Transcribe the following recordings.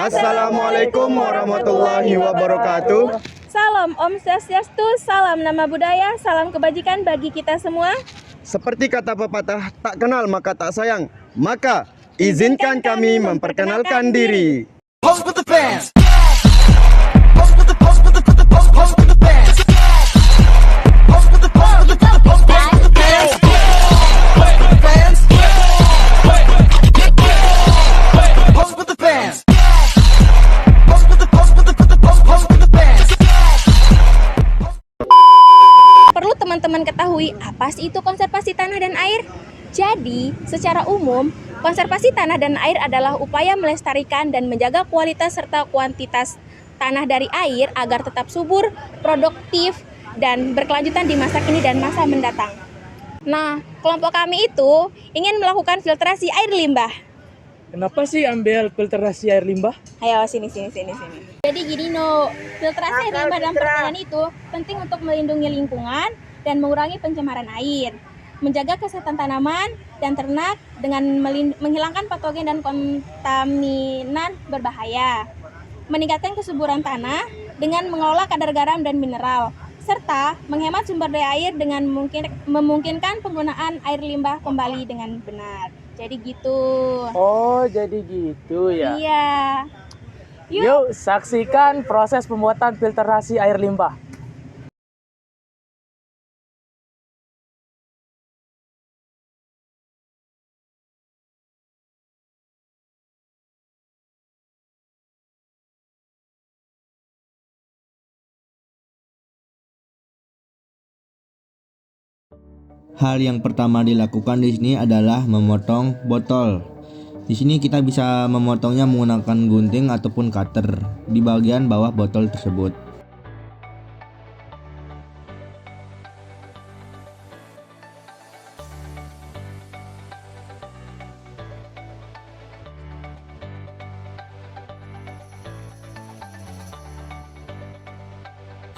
Assalamualaikum warahmatullahi wabarakatuh. Salam Om Swastiastu, salam nama budaya, salam kebajikan bagi kita semua. Seperti kata pepatah, tak kenal maka tak sayang. Maka izinkan kami memperkenalkan diri. Perlu teman-teman ketahui apa sih itu konservasi tanah dan air? Jadi, secara umum, konservasi tanah dan air adalah upaya melestarikan dan menjaga kualitas serta kuantitas tanah dari air agar tetap subur, produktif, dan berkelanjutan di masa kini dan masa mendatang. Nah, kelompok kami itu ingin melakukan filtrasi air limbah. Kenapa sih ambil filtrasi air limbah? Ayo sini. Jadi gini filtrasi air limbah dalam pertanian itu penting untuk melindungi lingkungan dan mengurangi pencemaran air, menjaga kesehatan tanaman dan ternak dengan menghilangkan patogen dan kontaminan berbahaya, meningkatkan kesuburan tanah dengan mengelola kadar garam dan mineral, serta menghemat sumber daya air dengan memungkinkan penggunaan air limbah kembali dengan benar. Jadi gitu. Oh, jadi gitu ya. Iya. Yuk saksikan proses pembuatan filtrasi air limbah. Hal yang pertama dilakukan di sini adalah memotong botol. Di sini kita bisa memotongnya menggunakan gunting ataupun cutter di bagian bawah botol tersebut.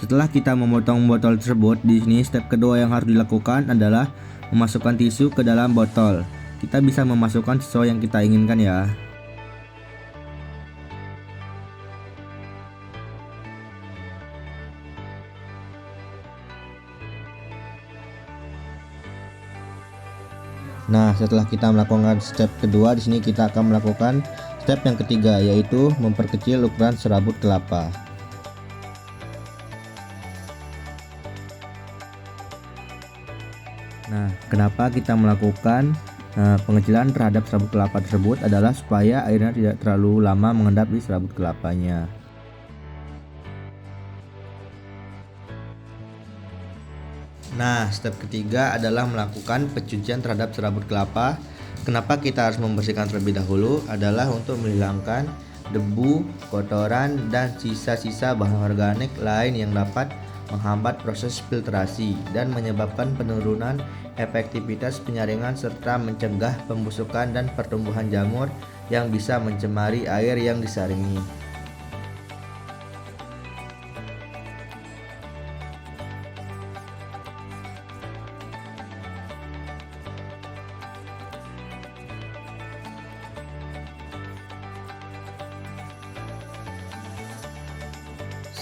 Setelah kita memotong botol tersebut, di sini step kedua yang harus dilakukan adalah memasukkan tisu ke dalam botol. Kita bisa memasukkan sesuai yang kita inginkan ya. Nah, setelah kita melakukan step kedua, di sini kita akan melakukan step yang ketiga, yaitu memperkecil ukuran serabut kelapa. Nah, kenapa kita melakukan pengecilan terhadap serabut kelapa tersebut adalah supaya airnya tidak terlalu lama mengendap di serabut kelapanya. Nah, step ketiga adalah melakukan pencucian terhadap serabut kelapa. Kenapa kita harus membersihkan terlebih dahulu? Adalah untuk menghilangkan debu, kotoran, dan sisa-sisa bahan organik lain yang dapat menghambat proses filtrasi dan menyebabkan penurunan efektivitas penyaringan serta mencegah pembusukan dan pertumbuhan jamur yang bisa mencemari air yang disaringi.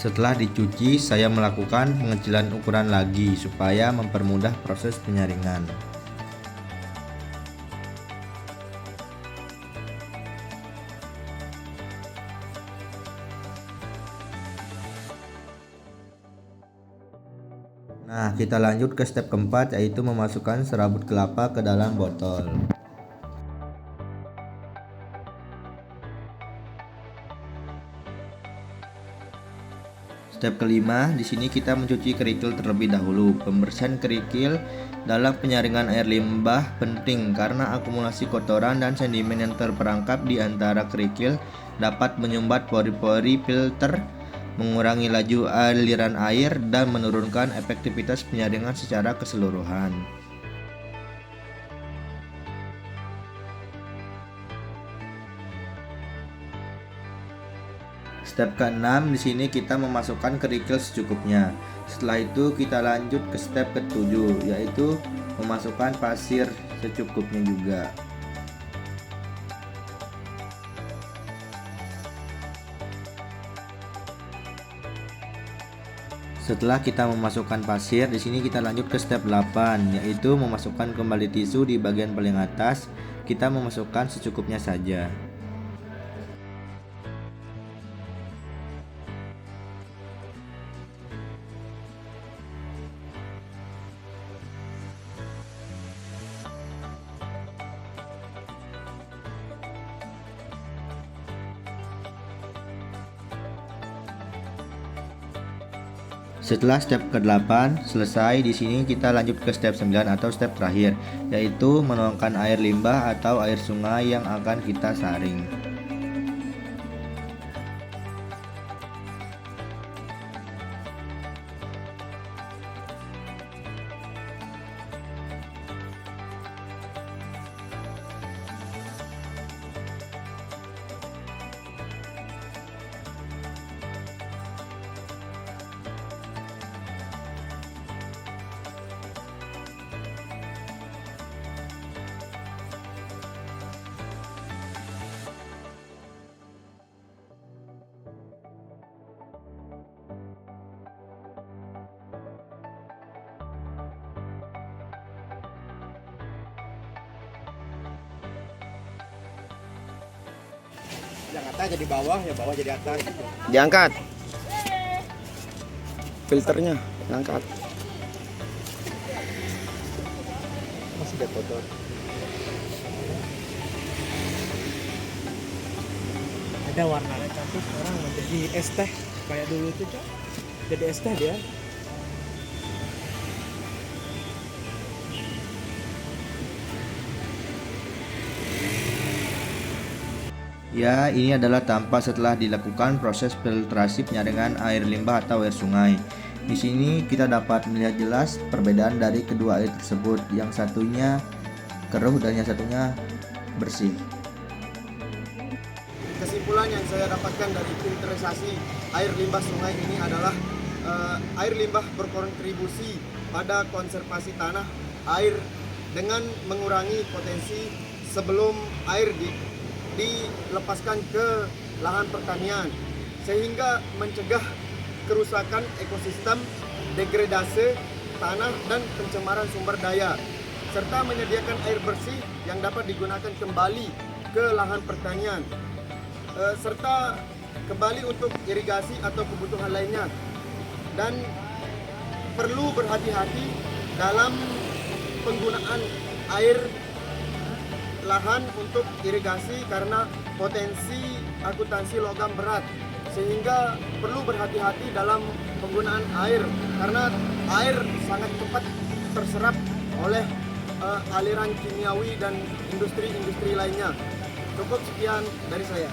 Setelah dicuci, saya melakukan pengecilan ukuran lagi supaya mempermudah proses penyaringan. Nah, kita lanjut ke step keempat, yaitu memasukkan serabut kelapa ke dalam botol. Step kelima, di sini kita mencuci kerikil terlebih dahulu. Pembersihan kerikil dalam penyaringan air limbah penting karena akumulasi kotoran dan sedimen yang terperangkap di antara kerikil dapat menyumbat pori-pori filter, mengurangi laju aliran air, dan menurunkan efektivitas penyaringan secara keseluruhan. Step ke-6, di sini kita memasukkan kerikil secukupnya. Setelah itu kita lanjut ke step ke-7, yaitu memasukkan pasir secukupnya juga. Setelah kita memasukkan pasir, di sini kita lanjut ke step 8, yaitu memasukkan kembali tisu di bagian paling atas. Kita memasukkan secukupnya saja. Setelah step ke-8 selesai, di sini kita lanjut ke step 9 atau step terakhir, yaitu menuangkan air limbah atau air sungai yang akan kita saring. Yang atas jadi bawah, yang bawah jadi atas. Diangkat. Filternya diangkat. Masih ada kotor. Ada warnanya cantik sekarang menjadi es teh kayak dulu itu, Cok. Jadi es teh dia. Ya, ini adalah tampak setelah dilakukan proses filtrasi penyaringan air limbah atau air sungai. Di sini kita dapat melihat jelas perbedaan dari kedua air tersebut. Yang satunya keruh dan yang satunya bersih. Kesimpulan yang saya dapatkan dari filterisasi air limbah sungai ini adalah air limbah berkontribusi pada konservasi tanah air dengan mengurangi potensi sebelum air dilepaskan ke lahan pertanian, sehingga mencegah kerusakan ekosistem, degradasi tanah dan pencemaran sumber daya, serta menyediakan air bersih yang dapat digunakan kembali ke lahan pertanian, serta kembali untuk irigasi atau kebutuhan lainnya. Dan perlu berhati-hati dalam penggunaan air lahan untuk irigasi karena potensi akuntansi logam berat, sehingga perlu berhati-hati dalam penggunaan air karena air sangat cepat terserap oleh aliran kimiawi dan industri-industri lainnya. Cukup sekian dari saya.